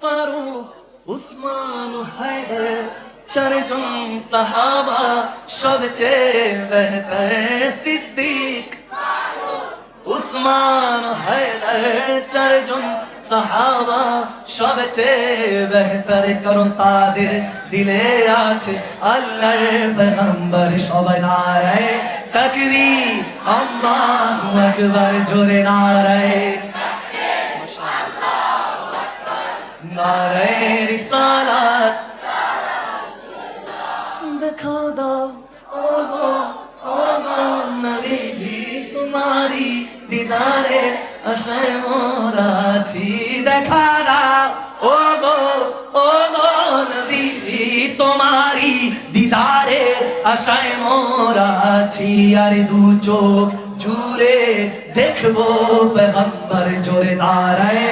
ফারুক, উসমান ও হায়দার, চারজন সাহাবা সবচেয়ে বেহতর। সিদ্দিক, উসমান ও হায়দার, চারজন সাহাবা সবচেয়ে বেহতর, কারণ তাদের দিলে আছে আল্লাহর পয়গম্বর। সবাই নারায়ে তাকবীর, আল্লাহু আকবার, জোরে নারায়ে নারায়ে রিসালাত। দেখা দাও ওগো ওগো নবীজি, তোমারি দিদারে আশায় মোরা আছি। দেখা দাও ওগো ওগো নবীজি, তোমারি দিদারে আশায় মোরা আছি। আর দু চোখ জুড়ে দেখবো পয়গম্বর, জোরে নারায়ে